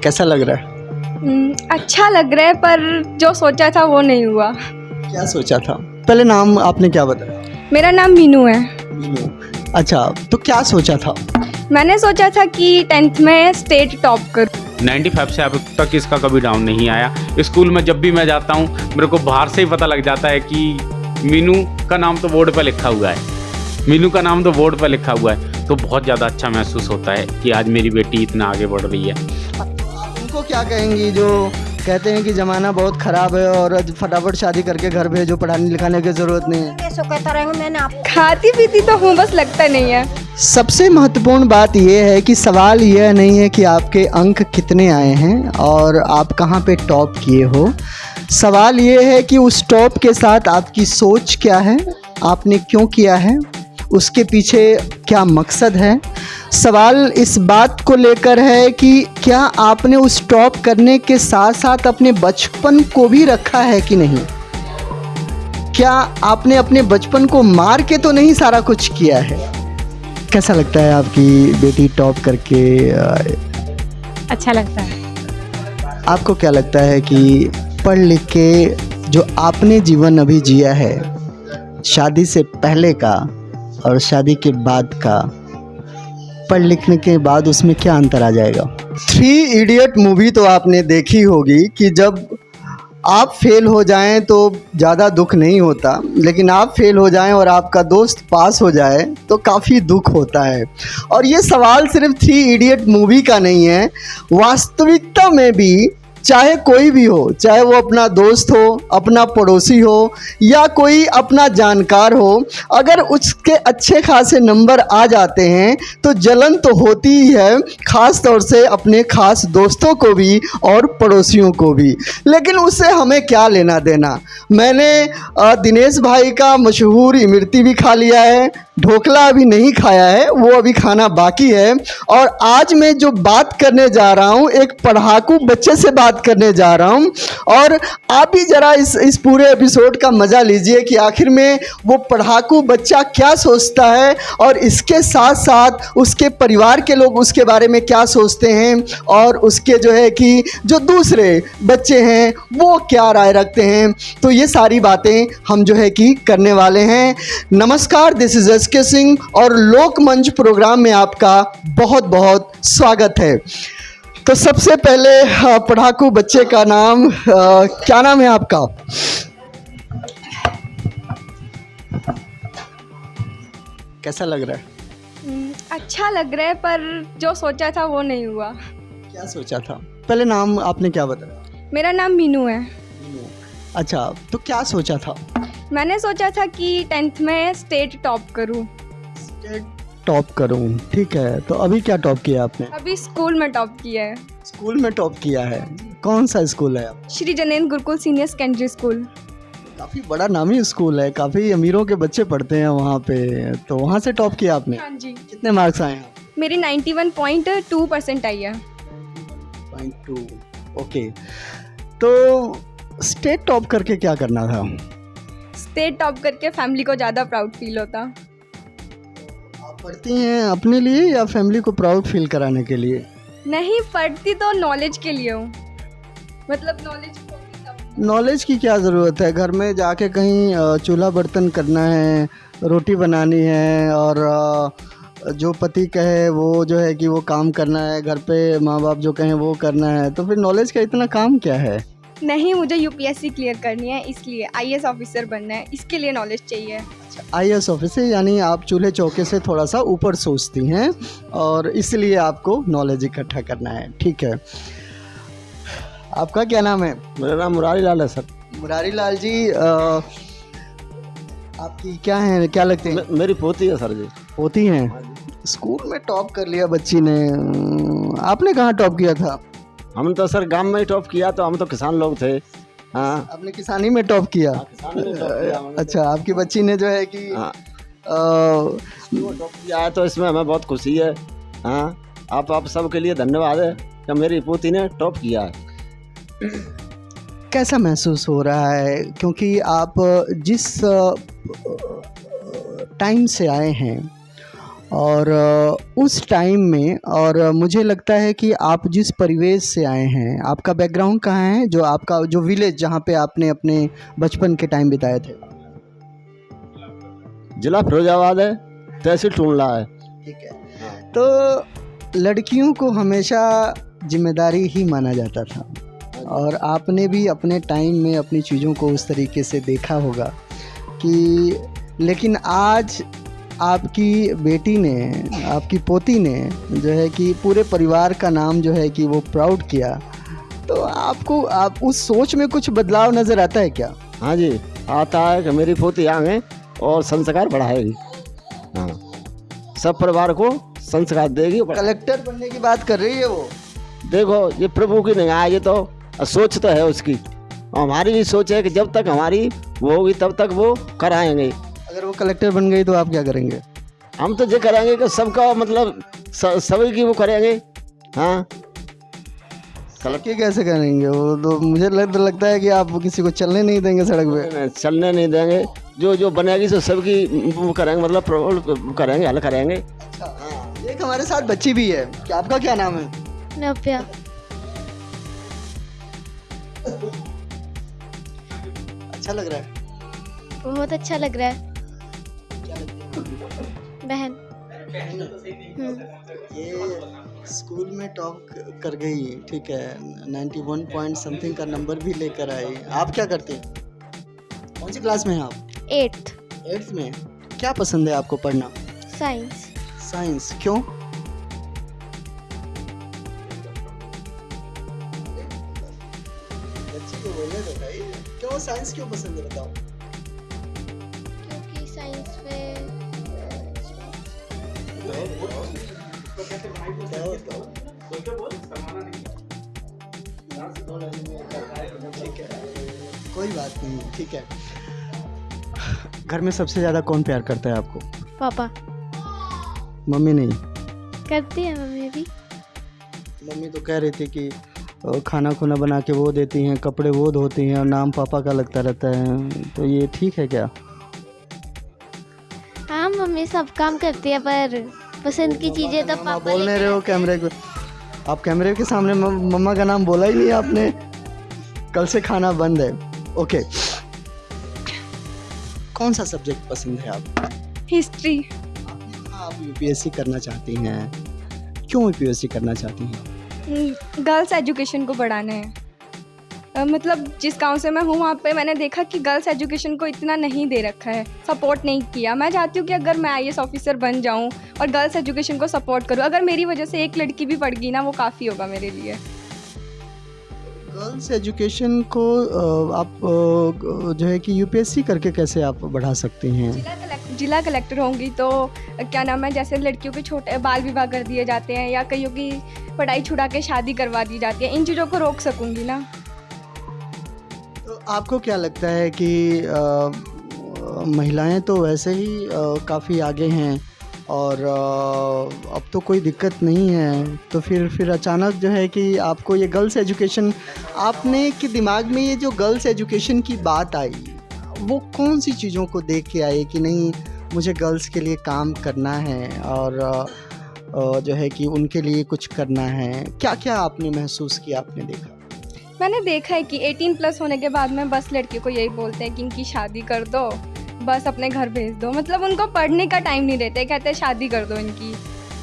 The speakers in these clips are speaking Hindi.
कैसा लग रहा है? अच्छा लग रहा है, पर जो सोचा था वो नहीं हुआ। क्या सोचा था? पहले नाम आपने क्या बताया? मेरा नाम मीनू है। मीनू। अच्छा, तो क्या सोचा था? मैंने सोचा था कि 10th में स्टेट टॉप करूँ। 95 से अब तक इसका कभी डाउन नहीं आया। स्कूल में जब भी मैं जाता हूँ मेरे को बाहर से ही पता लग जाता है कि मीनू का नाम तो बोर्ड पर लिखा हुआ है, मीनू का नाम तो बोर्ड पर लिखा हुआ है। तो बहुत ज़्यादा अच्छा महसूस होता है कि आज मेरी बेटी इतना आगे बढ़ रही है। उनको क्या कहेंगी जो कहते हैं कि ज़माना बहुत ख़राब है और फटाफट शादी करके घर भेजो, पढ़ाने लिखाने की ज़रूरत नहीं है? ऐसा कहता रहेंगे मैंने आप खाती पीती तो हूँ, बस लगता नहीं है। सबसे महत्वपूर्ण बात यह है कि सवाल यह नहीं है कि आपके अंक कितने आए हैं और आप कहाँ पे टॉप किए हो। सवाल यह है कि उस टॉप के साथ आपकी सोच क्या है, आपने क्यों किया है, उसके पीछे क्या मकसद है। सवाल इस बात को लेकर है कि क्या आपने उस टॉप करने के साथ साथ अपने बचपन को भी रखा है कि नहीं। क्या आपने अपने बचपन को मार के तो नहीं सारा कुछ किया है। कैसा लगता है आपकी बेटी टॉप करके? अच्छा लगता है। आपको क्या लगता है कि पढ़ लिख के जो आपने जीवन अभी जिया है, शादी से पहले का और शादी के बाद का, पढ़ लिखने के बाद उसमें क्या अंतर आ जाएगा? 3 इडियट मूवी तो आपने देखी होगी कि जब आप फेल हो जाएं तो ज़्यादा दुख नहीं होता, लेकिन आप फेल हो जाएं और आपका दोस्त पास हो जाए तो काफ़ी दुख होता है। और ये सवाल सिर्फ 3 इडियट मूवी का नहीं है, वास्तविकता में भी चाहे कोई भी हो, चाहे वो अपना दोस्त हो, अपना पड़ोसी हो या कोई अपना जानकार हो, अगर उसके अच्छे खासे नंबर आ जाते हैं तो जलन तो होती ही है, ख़ास तौर से अपने ख़ास दोस्तों को भी और पड़ोसियों को भी। लेकिन उससे हमें क्या लेना देना। मैंने दिनेश भाई का मशहूर इमरती भी खा लिया है, ढोकला अभी नहीं खाया है, वो अभी खाना बाकी है। और आज मैं जो बात करने जा रहा हूँ, एक पढ़ाकू बच्चे से बात करने जा रहा हूँ। और आप भी ज़रा इस पूरे एपिसोड का मज़ा लीजिए कि आखिर में वो पढ़ाकू बच्चा क्या सोचता है और इसके साथ साथ उसके परिवार के लोग उसके बारे में क्या सोचते हैं और उसके जो है कि जो दूसरे बच्चे हैं वो क्या राय रखते हैं। तो ये सारी बातें हम जो है कि करने वाले हैं। नमस्कार, दिस इज़ एसके सिंह और लोकमंच प्रोग्राम में आपका बहुत बहुत स्वागत है। तो सबसे पहले पढ़ाकू बच्चे का नाम, क्या नाम है आपका? कैसा लग रहा है? अच्छा लग रहा है, पर जो सोचा था वो नहीं हुआ। क्या सोचा था? पहले नाम आपने क्या बताया? मेरा नाम मीनू है। अच्छा, तो क्या सोचा था? मैंने सोचा था कि 10th में स्टेट टॉप करूं। टॉप करूं, ठीक है। तो अभी क्या टॉप किया आपने? अभी स्कूल में टॉप किया है। स्कूल में टॉप किया है। कौन सा स्कूल है आप? Shri Janendra Gurukul senior secondary school. काफ़ी बड़ा नामी स्कूल है, काफ़ी अमीरों के बच्चे पढ़ते हैं वहाँ पे। तो वहाँ से टॉप किया आपने? हाँ जी। कितने मार्क्स आए हैं? मेरी 91.2% आई है। 0.2। ओके, तो स्टेट टॉप करके क्या करना था? स्टेट टॉप करके फैमिली को ज़्यादा प्राउड फील होता। आप पढ़ती हैं अपने लिए या फैमिली को प्राउड फील कराने के लिए? नहीं, पढ़ती तो नॉलेज के लिए हूँ, मतलब नॉलेज। नॉलेज की क्या ज़रूरत है? घर में जाके कहीं चूल्हा बर्तन करना है, रोटी बनानी है और जो पति कहे वो जो है कि वो काम करना है, घर पे माँ बाप जो कहें वो करना है, तो फिर नॉलेज का इतना काम क्या है? नहीं, मुझे यूपीएससी क्लियर करनी है, इसलिए आईएएस ऑफिसर बनना है, इसके लिए नॉलेज चाहिए। आईएएस ऑफिसर, यानी आप चूल्हे चौके से थोड़ा सा ऊपर सोचती हैं और इसलिए आपको नॉलेज इकट्ठा करना है, ठीक है। आपका क्या नाम है? मेरा नाम मुरारी लाल है सर। मुरारी लाल जी, आपकी क्या है, क्या लगते हैं? मेरी पोती है सर जी। होती हैं। स्कूल में टॉप कर लिया बच्ची ने, आपने कहाँ टॉप किया था? हम तो सर गांव में ही टॉप किया, तो हम तो किसान लोग थे। हाँ, आपने किसानी में टॉप किया? किसानी में टॉप किया हमने। अच्छा, आपकी बच्ची ने जो है कि हाँ, टॉप किया है, तो इसमें हमें बहुत खुशी है। हाँ, आप सबके लिए धन्यवाद है कि मेरी पोती ने टॉप किया है। कैसा महसूस हो रहा है, क्योंकि आप जिस टाइम से आए हैं और उस टाइम में और मुझे लगता है कि आप जिस परिवेश से आए हैं, आपका बैकग्राउंड कहाँ है, जो आपका जो विलेज जहाँ पे आपने अपने बचपन के टाइम बिताए थे? जिला फिरोजाबाद है, तहसील टूंडला है। ठीक है। तो लड़कियों को हमेशा जिम्मेदारी ही माना जाता था और आपने भी अपने टाइम में अपनी चीज़ों को उस तरीके से देखा होगा कि, लेकिन आज आपकी बेटी ने, आपकी पोती ने जो है कि पूरे परिवार का नाम जो है कि वो प्राउड किया, तो आपको आप उस सोच में कुछ बदलाव नज़र आता है क्या? हाँ जी, आता है कि मेरी पोती आगे और संस्कार बढ़ाएगी। हाँ, सब परिवार को संस्कार देगी। कलेक्टर बनने की बात कर रही है वो। देखो, ये प्रभु की निगाह है, ये तो सोच तो है उसकी। और हमारी भी सोच है कि जब तक हमारी वो होगी तब तक वो कराएंगे। अगर वो कलेक्टर बन गई तो आप क्या करेंगे? हम तो ये करेंगे कि सबका मतलब सभी की वो करेंगे। हाँ, कलेक्टर कैसे करेंगे? वो तो मुझे लगता है कि आप किसी को चलने नहीं देंगे सड़क पे। चलने नहीं देंगे, जो बनेगी तो सबकी वो करेंगे, मतलब प्रॉब्लम करेंगे, हल करेंगे। एक हमारे साथ बच्ची भी है, क्या आपका क्या नाम है? नव्या। अच्छा लग रहा है? बहुत अच्छा लग रहा है। बहन। ये स्कूल में टॉप कर गई, ठीक है, 91 पॉइंट समथिंग का नंबर भी लेकर आई। आप क्या करते हैं? कौन सी क्लास में हैं आप? 8th। में। क्या पसंद है आपको पढ़ना? साइंस। साइंस। क्यों? बच्ची को बोलने दो भाई, क्यों साइंस क्यों पसंद है बताओ? क्योंकि साइंस में ठीक है, कोई बात नहीं, ठीक है। घर में सबसे ज़्यादा कौन प्यार करता है आपको? पापा। मम्मी नहीं? करती है मम्मी भी। मम्मी तो कह रही थी कि खाना खुना बना के वो देती हैं, कपड़े वो धोती हैं और नाम पापा का लगता रहता है, तो ये ठीक है क्या? हाँ, मम्मी सब काम करती है पर पसंद की चीज़ें तो मम्मा पापा बोल नहीं लेके रहे हो आते हैं। कैमरे को? आप कैमरे के सामने मम्मा का नाम बोला ही नहीं आपने। कल से खाना बंद है। ओके, कौन सा सब्जेक्ट पसंद है आपको? हिस्ट्री। आप यूपीएससी करना चाहती हैं, क्यों यूपीएससी करना चाहती हैं? गर्ल्स एजुकेशन को बढ़ाना है। मतलब जिस गांव से मैं हूँ वहाँ पे मैंने देखा कि गर्ल्स एजुकेशन को इतना नहीं दे रखा है, सपोर्ट नहीं किया। मैं चाहती हूँ कि अगर मैं आईएएस ऑफिसर बन जाऊँ और गर्ल्स एजुकेशन को सपोर्ट करूँ, अगर मेरी वजह से एक लड़की भी पढ़ गई ना, वो काफ़ी होगा मेरे लिए। गर्ल्स एजुकेशन को आप जो है कि यूपीएससी करके कैसे आप बढ़ा सकती हैं? जिला कलेक्टर होंगी तो क्या नाम है, जैसे लड़कियों के छोटे बाल विवाह कर दिए जाते हैं या कईयों की पढ़ाई छुड़ा के शादी करवा दी जाती है, इन चीज़ों को रोक सकूंगी ना। तो आपको क्या लगता है कि महिलाएं तो वैसे ही काफ़ी आगे हैं और अब तो कोई दिक्कत नहीं है, तो फिर अचानक जो है कि आपको ये गर्ल्स एजुकेशन, आपने के दिमाग में ये जो गर्ल्स एजुकेशन की बात आई, वो कौन सी चीज़ों को देख के आई कि नहीं मुझे गर्ल्स के लिए काम करना है और जो है कि उनके लिए कुछ करना है? क्या क्या आपने महसूस किया, आपने देखा? मैंने देखा है कि 18+ होने के बाद में बस लड़कियों को यही बोलते हैं कि इनकी शादी कर दो, बस अपने घर भेज दो, मतलब उनको पढ़ने का टाइम नहीं देते, कहते हैं शादी कर दो इनकी।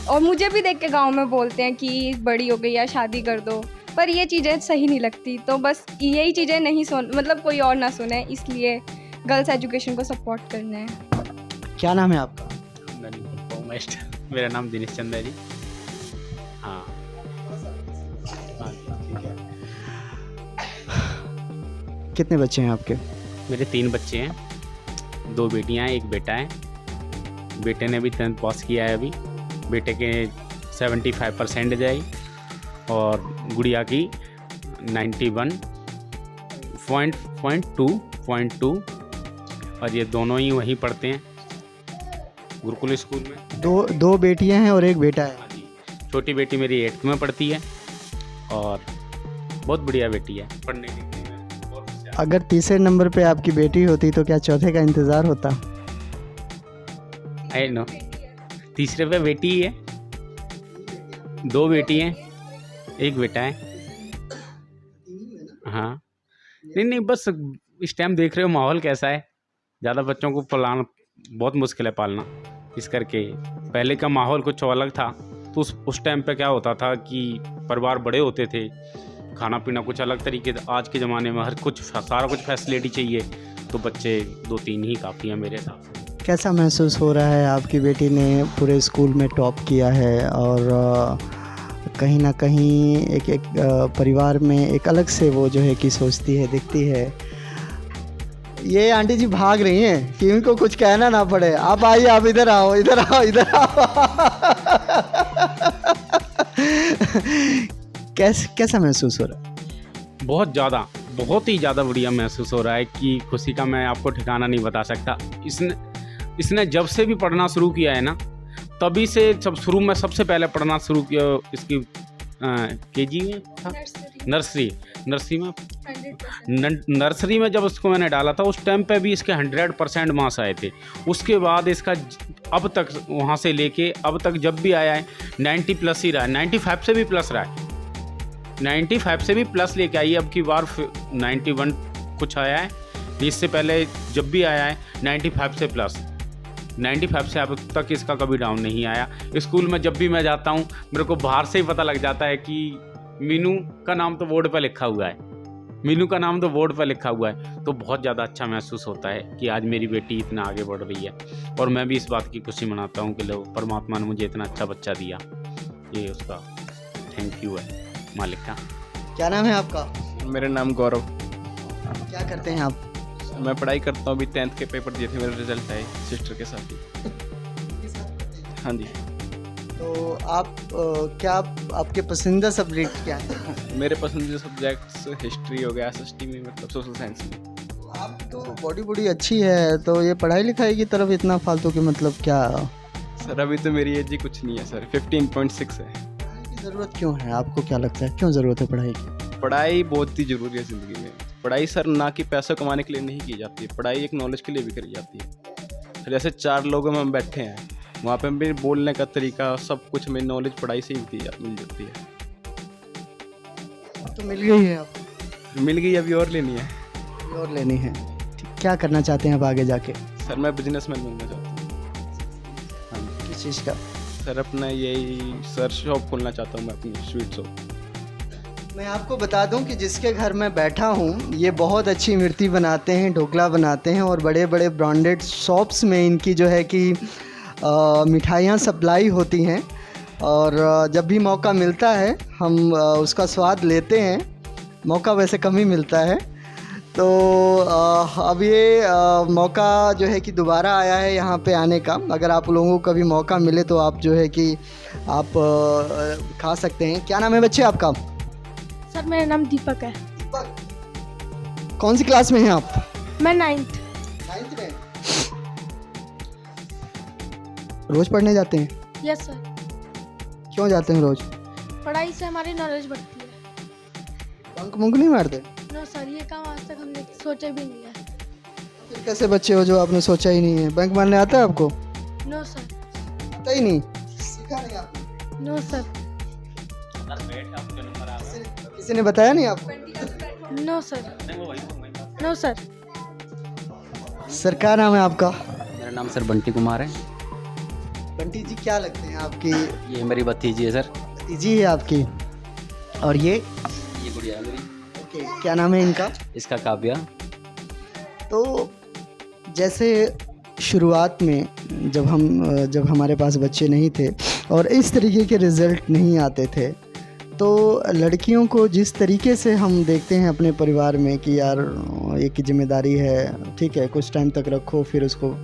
और मुझे भी देख के गांव में बोलते हैं कि बड़ी हो गई या शादी कर दो, पर ये चीज़ें सही नहीं लगती। तो बस यही चीज़ें नहीं सुन, मतलब कोई और ना सुने, इसलिए गर्ल्स एजुकेशन को सपोर्ट करना है। क्या नाम है आपका? मेरा नाम दिनेश चंद है जी। हाँ, कितने बच्चे हैं आपके? मेरे 3 बच्चे हैं, 2 बेटियां हैं, 1 बेटा है। बेटे ने भी 10th पास किया है अभी, बेटे के 75% जाई और गुड़िया की 91.2 और ये दोनों ही वहीं पढ़ते हैं गुरुकुल स्कूल में। दो बेटियां हैं और 1 बेटा है। हाँ जी, छोटी बेटी मेरी 8th में पढ़ती है और बहुत बढ़िया बेटी है, पढ़ने लिखने में बहुत होशियार। अगर तीसरे नंबर पे आपकी बेटी होती तो क्या चौथे का इंतज़ार होता? आई नो, तीसरे पे बेटी ही है, 2 बेटी हैं, 1 बेटा है। हाँ, नहीं बस इस टाइम देख रहे हो माहौल कैसा है, ज़्यादा बच्चों को पालना बहुत मुश्किल है पालना। इस करके पहले का माहौल कुछ अलग था, तो उस टाइम पे क्या होता था कि परिवार बड़े होते थे, खाना पीना कुछ अलग तरीके से। आज के ज़माने में सारा कुछ फैसिलिटी चाहिए, तो बच्चे 2-3 ही काफ़ी हैं मेरे हिसाब से। कैसा महसूस हो रहा है? आपकी बेटी ने पूरे स्कूल में टॉप किया है और कहीं ना कहीं एक परिवार में एक अलग से वो जो है कि सोचती है, दिखती है। ये आंटी जी भाग रही हैं कि इनको कुछ कहना ना पड़े। आप आइए, आप इधर आओ, इधर आओ, इधर आओ। कैसा महसूस हो रहा है? बहुत ही ज़्यादा बढ़िया महसूस हो रहा है कि खुशी का मैं आपको ठिकाना नहीं बता सकता। इसने जब से भी पढ़ना शुरू किया है ना, तभी से शुरू में सबसे पहले पढ़ना शुरू किया इसकी केजी में था, नर्सरी में जब उसको मैंने डाला था, उस टाइम पे भी इसके 100% मार्क्स आए थे। उसके बाद इसका अब तक वहाँ से लेके अब तक जब भी आया है 90 प्लस ही रहा है, 95 से भी प्लस रहा है, 95 से भी प्लस लेके आई है। अब की बार 91 कुछ आया है, इससे पहले जब भी आया है 95 से प्लस, 95 से अब तक इसका कभी डाउन नहीं आया। स्कूल में जब भी मैं जाता हूँ, मेरे को बाहर से ही पता लग जाता है कि मीनू का नाम तो बोर्ड पर लिखा हुआ है, मीनू का नाम तो बोर्ड पर लिखा हुआ है। तो बहुत ज़्यादा अच्छा महसूस होता है कि आज मेरी बेटी इतना आगे बढ़ रही है, और मैं भी इस बात की खुशी मनाता हूँ कि लो परमात्मा ने मुझे इतना अच्छा बच्चा दिया। ये उसका थैंक यू है मालिक का। क्या नाम है आपका? मेरा नाम गौरव। क्या करते हैं आप? मैं पढ़ाई करता हूँ, अभी 10th के पेपर दिए थे, मेरा रिजल्ट आए सिस्टर के साथ ही। हाँ जी। तो आप क्या आपके पसंदीदा सब्जेक्ट क्या है? मेरे पसंदीदा सब्जेक्ट्स हिस्ट्री हो गया, SST में मतलब सोशल साइंस में। आप तो बॉडी अच्छी है, तो ये पढ़ाई लिखाई की तरफ इतना फालतू के मतलब क्या? सर अभी तो मेरी एज ही कुछ नहीं है सर, 15.6 है। पढ़ाई की ज़रूरत क्यों है? आपको क्या लगता है क्यों ज़रूरत है पढ़ाई की? पढ़ाई बहुत ही ज़रूरी है ज़िंदगी में। पढ़ाई सर ना कि पैसा कमाने के लिए नहीं की जाती है, पढ़ाई एक नॉलेज के लिए भी करी जाती है। जैसे 4 लोगों में हम बैठे हैं, वहाँ पे भी बोलने का तरीका सब कुछ में नॉलेज पढ़ाई से ही मिल जाती है। तो मिल गई है आपको? मिल गई, अभी और लेनी है। और लेनी है। ठीक, क्या करना चाहते हैं आप आगे जाके? सर मैं बिजनेसमैन बनना चाहता हूँ। हाँ जी। किस चीज़ का? सर अपना यही सर शॉप खोलना चाहता हूँ मैं, अपनी स्वीट शॉप। मैं आपको बता दूं कि जिसके घर मैं बैठा हूं, ये बहुत अच्छी मिर्ची बनाते हैं, ढोकला बनाते हैं, और बड़े बड़े ब्रांडेड शॉप्स में इनकी जो है कि मिठाइयाँ सप्लाई होती हैं। और जब भी मौका मिलता है हम उसका स्वाद लेते हैं। मौका वैसे कम ही मिलता है, तो अब ये मौका जो है कि दोबारा आया है यहाँ पे आने का। अगर आप लोगों को कभी मौका मिले तो आप जो है कि आप खा सकते हैं। क्या नाम है बच्चे आपका? सर मेरा नाम दीपक है। कौन सी क्लास में हैं आप? मैं 9th में। रोज पढ़ने जाते हैं? Yes sir. क्यों जाते हैं रोज? पढ़ाई से हमारी नॉलेज बढ़ती है। बंक मुंक नहीं मारते? नो सर, ये काम आज तक हमने सोचा भी नहीं है। फिर कैसे बच्चे हो जो आपने सोचा ही नहीं है? बैंक मारने आता है आपको? No sir. आता ही नहीं? सीखा नहीं आपने? No sir. किसी ने बताया नहीं आपको? No sir. No sir. Sir क्या नाम है आपका? मेरा नाम सर बंटी कुमार है। बंटी जी क्या लगते हैं आपकी? ये मेरी भतीजी है सर। भतीजी है आपकी? और ये गुड़िया है मेरी। ओके, क्या नाम है इनका? इसका काव्या। तो जैसे शुरुआत में जब हमारे पास बच्चे नहीं थे और इस तरीके के रिज़ल्ट नहीं आते थे, तो लड़कियों को जिस तरीके से हम देखते हैं अपने परिवार में कि यार एक जिम्मेदारी है, ठीक है, कुछ टाइम तक रखो, फिर उसको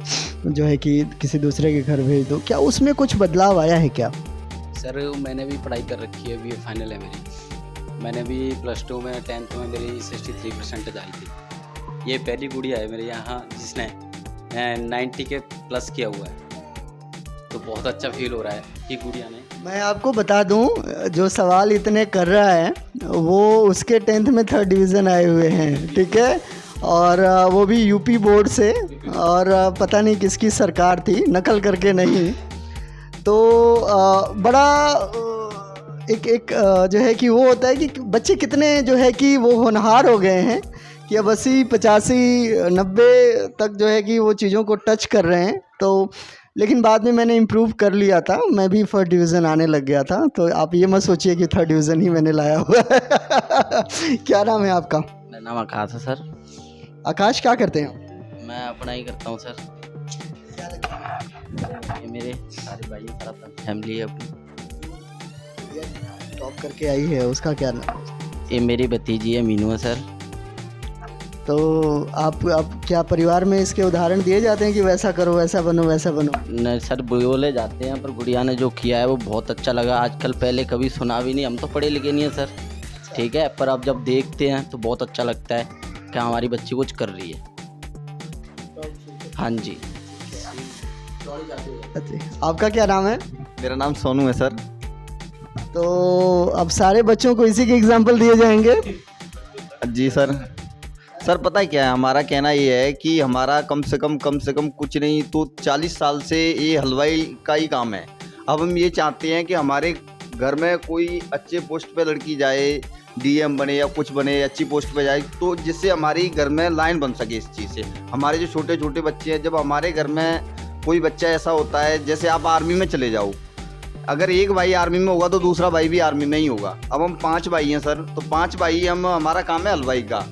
जो है कि किसी दूसरे के घर भेज दो, क्या उसमें कुछ बदलाव आया है क्या? सर मैंने भी पढ़ाई कर रखी है, BA फाइनल है मेरी। मैंने भी +2 में 10th में मेरी 63% आई थी। ये पहली गुड़िया है मेरे यहाँ जिसने 90 के प्लस किया हुआ है, तो बहुत अच्छा फील हो रहा है कि गुड़िया ने। मैं आपको बता दूं, जो सवाल इतने कर रहा है वो उसके 10th में 3rd डिवीज़न आए हुए हैं, ठीक है, और वो भी यूपी बोर्ड से, और पता नहीं किसकी सरकार थी, नकल करके नहीं। तो बड़ा जो है कि वो होता है कि बच्चे कितने जो है कि वो होनहार हो गए हैं कि अब 80 85 90 तक जो है कि वो चीज़ों को टच कर रहे हैं। तो लेकिन बाद में मैंने इम्प्रूव कर लिया था, मैं भी फर्स्ट डिवीज़न आने लग गया था। तो आप ये मत सोचिए कि थर्ड डिवीज़न ही मैंने लाया हुआ है। क्या नाम है आपका? मेरा नाम आकाश है सर। आकाश, क्या करते हैं? मैं पढ़ाई करता हूँ सर। ये मेरे सारे भाई सारा फैमिली है अपनी। टॉप करके आई है, उसका क्या नाम? ये मेरी भतीजी है मीनू है सर। तो आप क्या परिवार में इसके उदाहरण दिए जाते हैं कि वैसा करो, वैसा बनो, वैसा बनो? न सर बोले जाते हैं, पर गुड़िया ने जो किया है वो बहुत अच्छा लगा। आजकल पहले कभी सुना भी नहीं, हम तो पढ़े लिखे नहीं हैं सर, ठीक है, पर अब जब देखते हैं तो बहुत अच्छा लगता है कि हमारी बच्ची कुछ कर रही है। हाँ जी। अच्छा, आपका क्या नाम है? मेरा नाम सोनू है सर। तो अब सारे बच्चों को इसी के एग्जाम्पल दिए जाएंगे? जी सर। सर पता है क्या है, हमारा कहना ये है कि हमारा कम से कम कुछ नहीं तो 40 साल से ये हलवाई का ही काम है। अब हम ये चाहते हैं कि हमारे घर में कोई अच्छे पोस्ट पे लड़की जाए, डीएम बने या कुछ बने, अच्छी पोस्ट पे जाए, तो जिससे हमारी घर में लाइन बन सके इस चीज़ से। हमारे जो छोटे छोटे बच्चे हैं, जब हमारे घर में कोई बच्चा ऐसा होता है, जैसे आप आर्मी में चले जाओ, अगर एक भाई आर्मी में होगा तो दूसरा भाई भी आर्मी में ही होगा। अब हम 5 भाई हैं सर, तो 5 भाई हमारा काम है हलवाई का,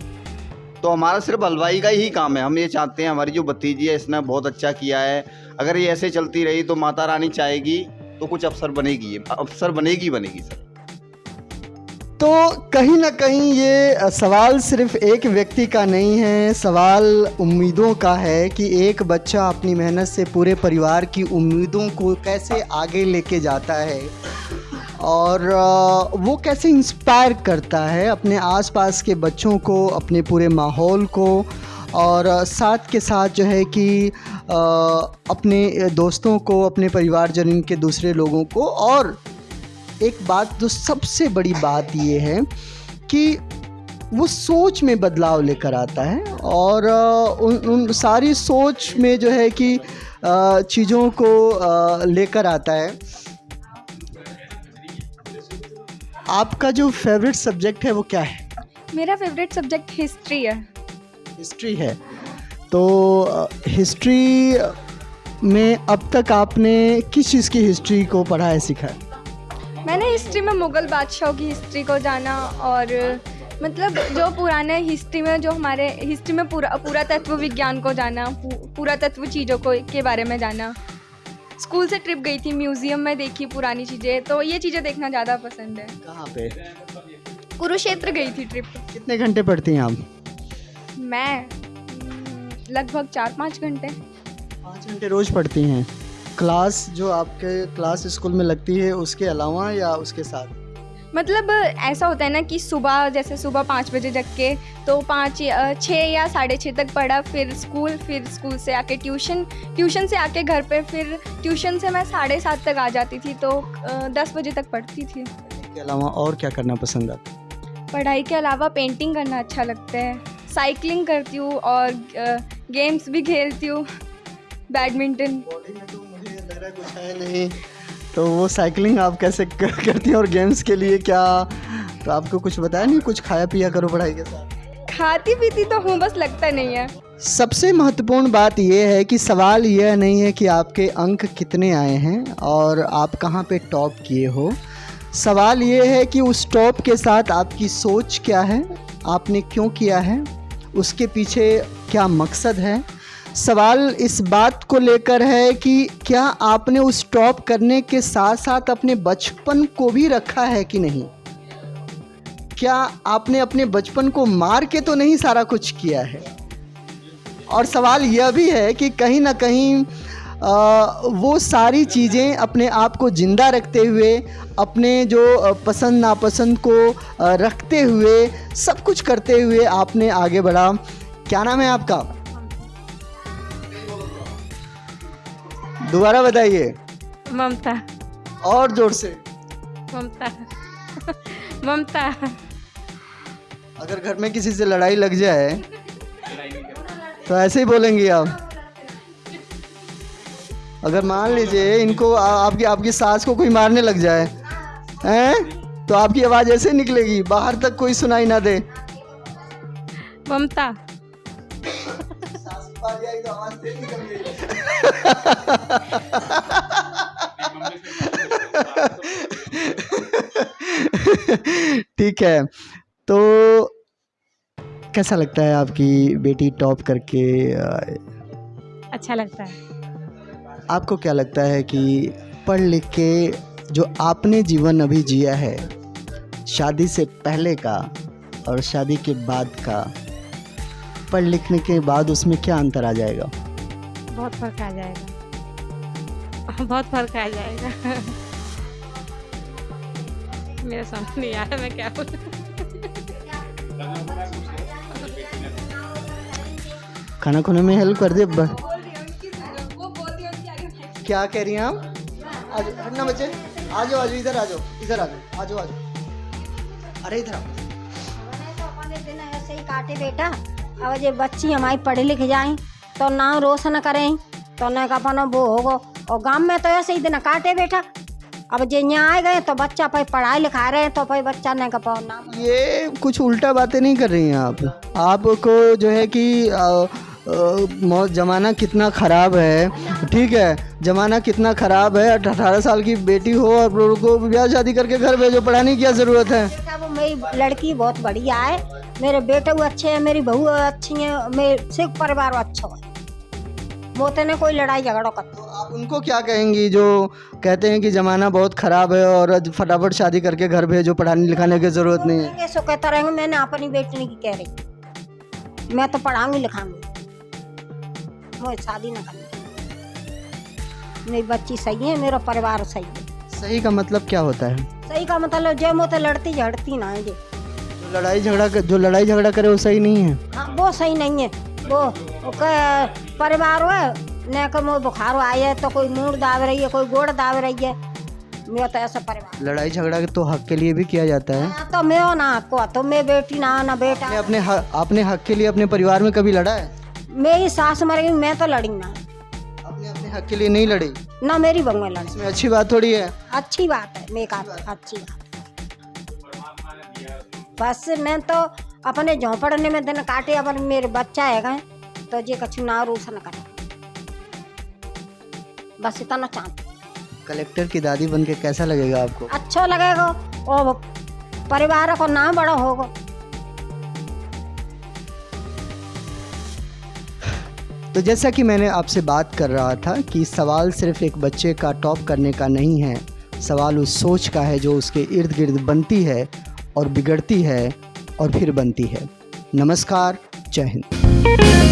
तो हमारा सिर्फ हलवाई का ही काम है। हम ये चाहते हैं, हमारी जो भतीजी है इसने बहुत अच्छा किया है, अगर ये ऐसे चलती रही तो माता रानी चाहेगी तो कुछ अफसर बनेगी सर। तो कहीं ना कहीं ये सवाल सिर्फ एक व्यक्ति का नहीं है, सवाल उम्मीदों का है कि एक बच्चा अपनी मेहनत से पूरे परिवार की उम्मीदों को कैसे आगे लेके जाता है और वो कैसे इंस्पायर करता है अपने आसपास के बच्चों को, अपने पूरे माहौल को, और साथ के साथ जो है कि अपने दोस्तों को, अपने परिवारजन के दूसरे लोगों को। और एक बात जो सबसे बड़ी बात ये है कि वो सोच में बदलाव लेकर आता है और उन सारी सोच में जो है कि चीज़ों को लेकर आता है। आपका जो फेवरेट सब्जेक्ट है वो क्या है? मेरा फेवरेट सब्जेक्ट हिस्ट्री है। हिस्ट्री है। तो हिस्ट्री में अब तक आपने किस चीज़ की हिस्ट्री को पढ़ा है, सीखा है? मैंने हिस्ट्री में मुग़ल बादशाहों की हिस्ट्री को जाना और मतलब जो पुराने हिस्ट्री में जो हमारे हिस्ट्री में पूरा तत्व विज्ञान को जाना, पूरा तत्व चीज़ों को के बारे में जाना। स्कूल से ट्रिप गई थी, म्यूज़ियम में देखी पुरानी चीज़ें, तो ये चीज़ें देखना ज़्यादा पसंद है। कहाँ पे? कुरुक्षेत्र गई थी ट्रिप। कितने घंटे पढ़ती हैं आप? मैं लगभग 4-5 घंटे। 5 घंटे रोज़ पढ़ती हैं? क्लास जो आपके क्लास स्कूल में लगती है उसके अलावा या उसके साथ? मतलब ऐसा होता है ना कि सुबह 5 बजे जग के तो 6 या 6:30 तक पढ़ा, फिर स्कूल से आके ट्यूशन से आके घर पे, फिर ट्यूशन से मैं 7:30 तक आ जाती थी, तो 10 बजे तक पढ़ती थी। इसके अलावा और क्या करना पसंद आता? पढ़ाई के अलावा पेंटिंग करना अच्छा लगता है, साइकिलिंग करती हूँ और गेम्स भी खेलती हूँ, बैडमिंटन। बॉडी में तो मुझे लग रहा है कुछ है नहीं, तो वो साइकिलिंग आप कैसे करती हैं? और गेम्स के लिए क्या, तो आपको कुछ बताया नहीं? कुछ खाया पिया करो पढ़ाई के साथ? खाती पीती तो हूँ, बस लगता नहीं है। सबसे महत्वपूर्ण बात यह है कि सवाल यह नहीं है कि आपके अंक कितने आए हैं और आप कहाँ पे टॉप किए हो। सवाल यह है कि उस टॉप के साथ आपकी सोच क्या है, आपने क्यों किया है, उसके पीछे क्या मकसद है। सवाल इस बात को लेकर है कि क्या आपने उस टॉप करने के साथ साथ अपने बचपन को भी रखा है कि नहीं। क्या आपने अपने बचपन को मार के तो नहीं सारा कुछ किया है। और सवाल यह भी है कि कहीं ना कहीं वो सारी चीज़ें अपने आप को ज़िंदा रखते हुए, अपने जो पसंद नापसंद को रखते हुए, सब कुछ करते हुए आपने आगे बढ़ा। क्या नाम है आपका? दोबारा बताइए। ममता। और जोर से। ममता। ममता। अगर घर में किसी से लड़ाई लग जाए तो ऐसे ही बोलेंगी आप? अगर मान लीजिए इनको आपकी आपकी सास को कोई मारने लग जाए हैं, तो आपकी आवाज़ ऐसे निकलेगी, बाहर तक कोई सुनाई ना दे। ममता। ठीक है, तो कैसा लगता है आपकी बेटी टॉप करके? अच्छा लगता है। आपको क्या लगता है कि पढ़ लिख के जो आपने जीवन अभी जिया है, शादी से पहले का और शादी के बाद का, पढ़ लिखने के बाद उसमें क्या अंतर आ जाएगा? बहुत फर्क आ जाएगा, बहुत फर्क आ जाएगा। मेरा समझ नहीं आ रहा मैं क्या बोलूं। खाना खुने में हेल्प कर दे अब्बा। क्या कह रही हैं आप? आज हटना बच्चे, आ जाओ इधर आ जाओ, इधर आ जाओ, आ जाओ आ जाओ, अरे इधर आओ। तो अपने दिन ऐसे ही काटे बेटा। अब जे बच्ची हमारी पढ़े लिख जाए तो नाम रोशन करें तो न अपन वो होगो, और गांव में तो ऐसे ही दिन काटे बेटा। अब जे यहाँ आ गए तो बच्चा पे पढ़ाई लिखा रहे हैं तो भाई बच्चा ने का नाम। ये कुछ उल्टा बातें नहीं कर रही हैं आप। आपको जो है कि ज़माना कितना ख़राब है, ठीक है, ज़माना कितना ख़राब है। 18 साल की बेटी हो और को ब्याह शादी करके घर भेजो, पढ़ाने की क्या ज़रूरत है? बेटा वो मेरी लड़की बहुत बढ़िया है, मेरे बेटे वो अच्छे हैं, मेरी बहू अच्छी है, मेरे सिख परिवार अच्छा है, वो तो कोई लड़ाई झगड़ो कर। तो आप उनको क्या कहेंगी जो कहते हैं कि ज़माना बहुत ख़राब है और फटाफट शादी करके घर भेजो, पढ़ाने लिखाने की ज़रूरत नहीं है? ऐसा कहता रहेंगे, मैंने अपनी बेटी की कह रही, मैं तो पढ़ाऊंगी लिखाऊंगी, मुझे शादी ना करनी, मेरी बच्ची सही है, मेरा परिवार सही है। सही का मतलब क्या होता है? सही का मतलब जो मुझे लड़ती झड़ती ना है, जो लड़ाई झगड़ा करे वो सही नहीं है। हाँ वो सही नहीं है। वो परिवार है न, को मुँह बुखार आई है तो कोई मूड दाव रही है, कोई गोड़ दाव रही है, मेरा तो ऐसा परिवार। लड़ाई झगड़ा तो हक के लिए भी किया जाता है। हाँ, तो मैं ना को तो मैं बेटी ना बेटा। अपने हक के लिए अपने परिवार में कभी लड़ा है? मेरी सास मर गई, मैं तो लड़ी ना। अपने हक के लिए नहीं लड़ी ना, मेरी बहू में लड़ी। इसमें अच्छी बात थोड़ी है। अच्छी बात है, मैं का अच्छी बात है। बस मैं तो अपने झोंपड़ने में दिन काटे, अपन मेरे बच्चा है गए तो जे कछु ना रोशन करे, बस इतना चाहती। कलेक्टर की दादी बन के कैसा लगेगा आपको? अच्छा लगेगा और परिवार को नाम बड़ा होगा। तो जैसा कि मैंने आपसे बात कर रहा था कि सवाल सिर्फ एक बच्चे का टॉप करने का नहीं है, सवाल उस सोच का है जो उसके इर्द गिर्द बनती है और बिगड़ती है और फिर बनती है। नमस्कार, जय हिंद।